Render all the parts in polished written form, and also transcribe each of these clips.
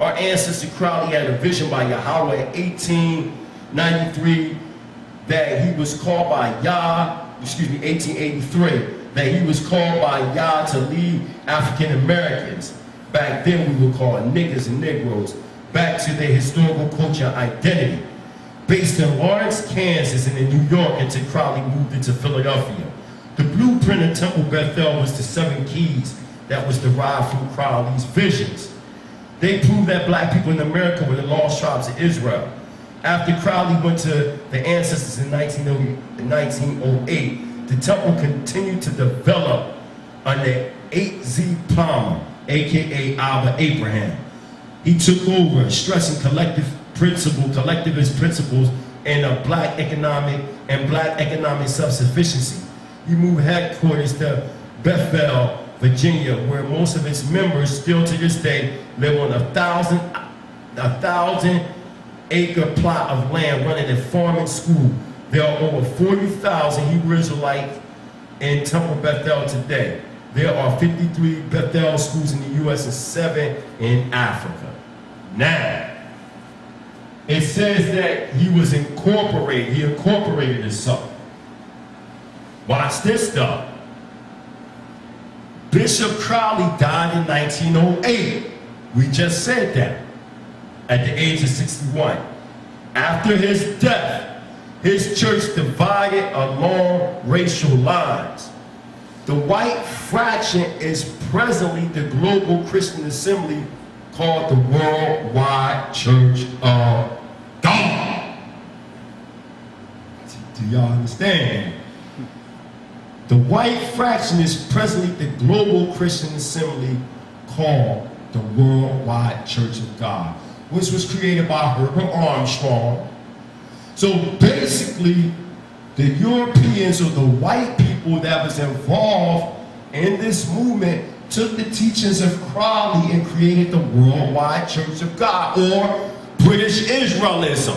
Our ancestor Crowley had a vision by Yahweh in 1893 that he was called by 1883, that he was called by Yah to lead African Americans. Back then we were called niggers and negroes, back to their historical culture and identity. Based in Lawrence, Kansas, and in New York until Crowley moved into Philadelphia. The blueprint of Temple Bethel was the 7 keys that was derived from Crowley's visions. They proved that black people in America were the lost tribes of Israel. After Crowley went to the ancestors in 1908, the temple continued to develop under 8Z Palmer, aka Albert Abraham. He took over, stressing collectivist principles and black economic self-sufficiency. He moved headquarters to Bethel, Virginia, where most of its members still to this day live on a 1,000-acre plot of land running a farming school. There are over 40,000 Hebrew Israelites in Temple Bethel today. There are 53 Bethel schools in the U.S. and 7 in Africa. Now, it says that he incorporated himself. Watch this stuff. Bishop Crowley died in 1908. We just said that, at the age of 61. After his death, his church divided along racial lines. The white fraction is presently the Global Christian Assembly, called the Worldwide Church of God. Do y'all understand? The white fraction is presently the Global Christian Assembly, called the Worldwide Church of God, which was created by Herbert Armstrong. So basically, the Europeans or the white people that was involved in this movement took the teachings of Crowley and created the Worldwide Church of God, or British Israelism.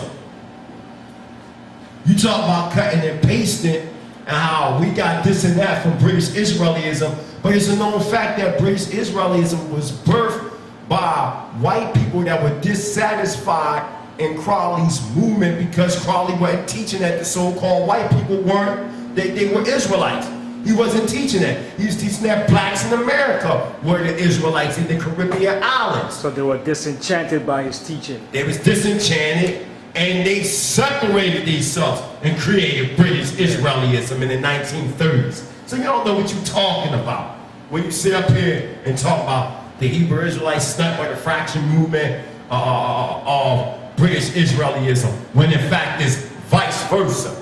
You talk about cutting and pasting and how we got this and that from British Israelism, but it's a known fact that British Israelism was birthed by white people that were dissatisfied in Crowley's movement because Crowley wasn't teaching that the so-called white people weren't, they were Israelites. He wasn't teaching that. He was teaching that blacks in America were the Israelites in the Caribbean islands. So they were disenchanted by his teaching. They was disenchanted, and they separated themselves and created British Israelism in the 1930s. So you don't know what you're talking about when you sit up here and talk about the Hebrew Israelites stuck by the fraction movement of British Israelism, when in fact it's vice versa.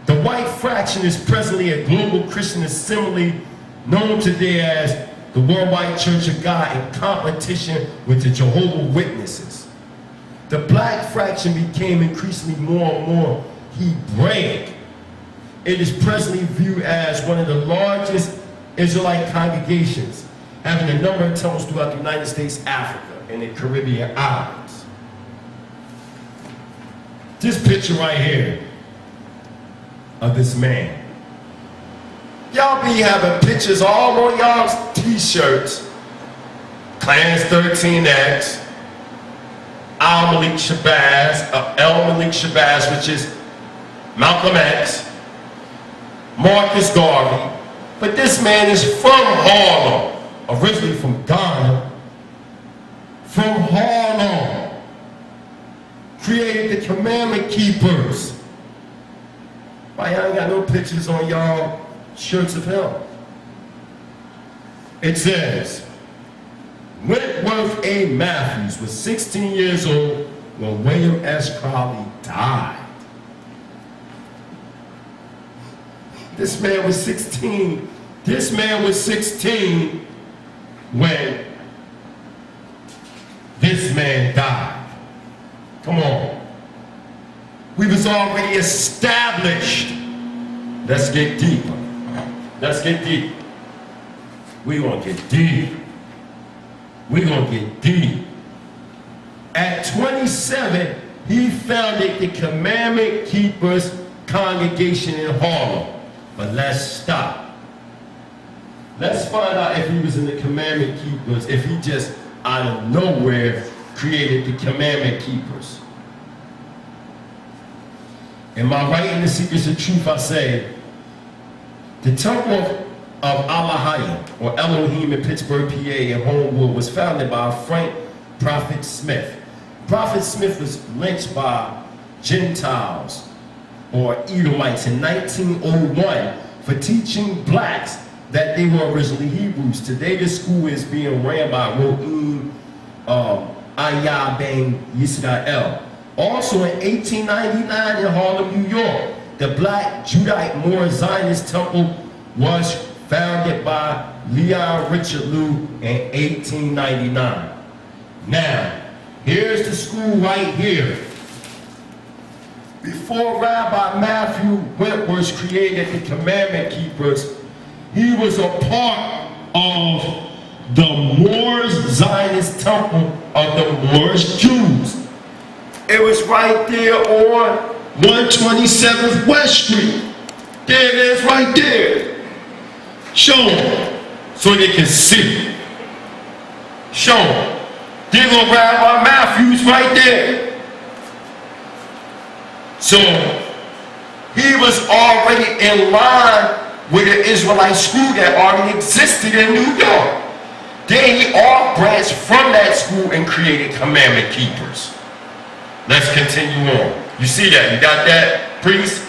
The white fraction is presently a global Christian assembly known today as the Worldwide Church of God, in competition with the Jehovah's Witnesses. The black fraction became increasingly more and more Hebraic. It is presently viewed as one of the largest Israelite congregations, having a number of temples throughout the United States, Africa, and the Caribbean islands. This picture right here of this man. Y'all be having pictures all on y'all's t-shirts. Clarence 13X, El Malik Shabazz, which is Malcolm X, Marcus Garvey. But this man is from Harlem, originally from Ghana, from Harlem. Created the Commandment Keepers. Why y'all ain't got no pictures on y'all shirts of him? It says, Wentworth A. Matthews was 16 years old when William S. Crowley died. This man was 16. This man was 16 when this man died. Come on. We was already established. Let's get deeper. Let's get deep. We gonna get deep. We gonna get deep. At 27, he founded the Commandment Keepers congregation in Harlem. But let's stop. Let's find out if he was in the commandment keepers, if he just out of nowhere created the commandment keepers. In my writing, The Secrets of Truth, I say, the temple of Allahayim, or Elohim in Pittsburgh, PA, in Homewood, was founded by Frank Prophet Smith. Prophet Smith was lynched by Gentiles, or Edomites, in 1901 for teaching blacks that they were originally Hebrews. Today, the school is being ran by Ro'im Ayah Ben Yisrael. Also in 1899 in Harlem, New York, the Black Judite Moor Zionist Temple was founded by Leon Richard Lew in 1899. Now, here's the school right here. Before Rabbi Matthew Wentworth created the Commandment Keepers, he was a part of the Moors Zionist Temple of the Moorish Jews. It was right there on 127th West Street. There it is right there. Show them so they can see. Show them. There go Rabbi Matthews right there. So he was already in line with an Israelite school that already existed in New York. Then he off-branched from that school and created Commandment Keepers. Let's continue on. You see that? You got that, priest?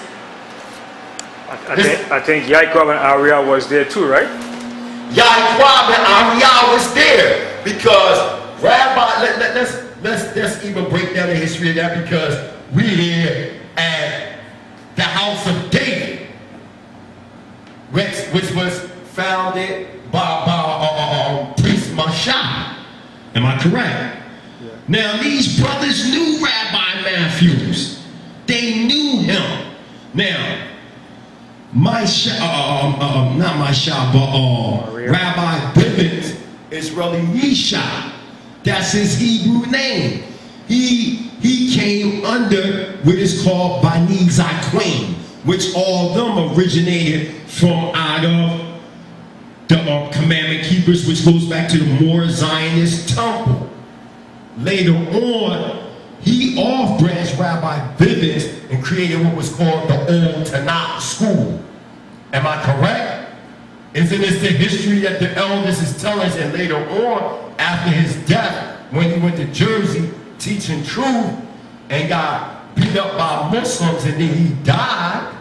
I think Yaakov and Ariel was there too, right? Yaakov and Ariel was there because Rabbi, let's even break down the history of that, because we here at the house of David, which was founded by priest Mashah. Am I correct? Yeah. Now these brothers knew Rabbi Matthews. They knew him. Now, Rabbi Bivens is really Yeshua. That's his Hebrew name. He came under what is called Bani Zaquim, which all of them originated from out of the Commandment Keepers, which goes back to the Moor Zionist Temple. Later on, he off-branched Rabbi Bivens and created what was called the Old Tanakh School. Am I correct? Isn't this the history that the elders is telling us? And later on, after his death, when he went to Jersey teaching truth and got beat up by Muslims, and then he died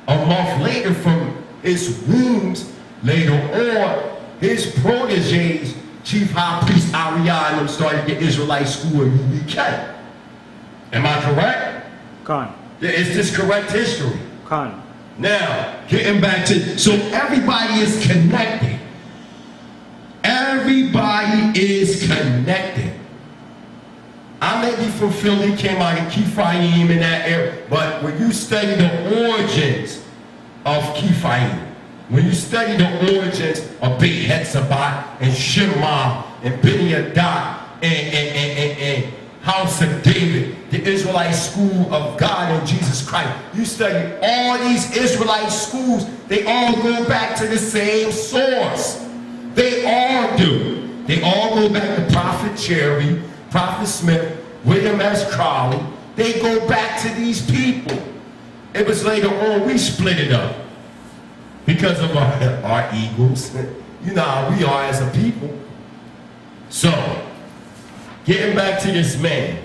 a month later from his wounds. Later on, his proteges, Chief High Priest Ariel, and them started the Israelite school in UBK. Am I correct? Khan. Is this correct history? Khan. Now, getting back to, so everybody is connected. Everybody is connected. I may be from Philly, came out of Kifayim in that area, but when you study the origins of Kifayim, when you study the origins of Beit Hetzabah and Shema and Beniadat and House of David, the Israelite school of God and Jesus Christ, you study all these Israelite schools, they all go back to the same source. They all do. They all go back to Prophet Cherry, Prophet Smith, William S. Crowley. They go back to these people. It was later on we split it up because of our egos. You know how we are as a people. So, getting back to this man.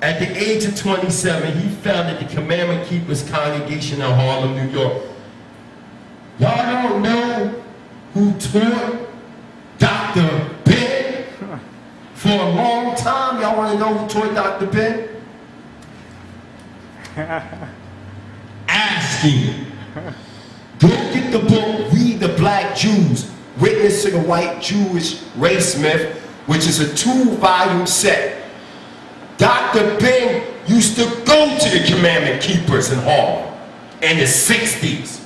At the age of 27, he founded the Commandment Keepers Congregation in Harlem, New York. Y'all don't know who taught Dr. Ben for a long time? Y'all want to know who taught Dr. Ben? Ask him. Go get the book, Read the Black Jews, Witness to the White Jewish Race Myth, which is a 2-volume set. Dr. Ben used to go to the Commandment Keepers in Harlem in the 60s.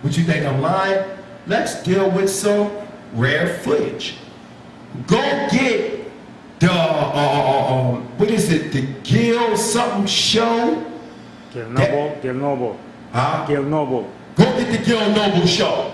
What you think I'm lying? Let's deal with some rare footage. Go get the, what is it, the Gil something show? Gil Noble. Huh? Gil Noble. Go get the Gil Noble show.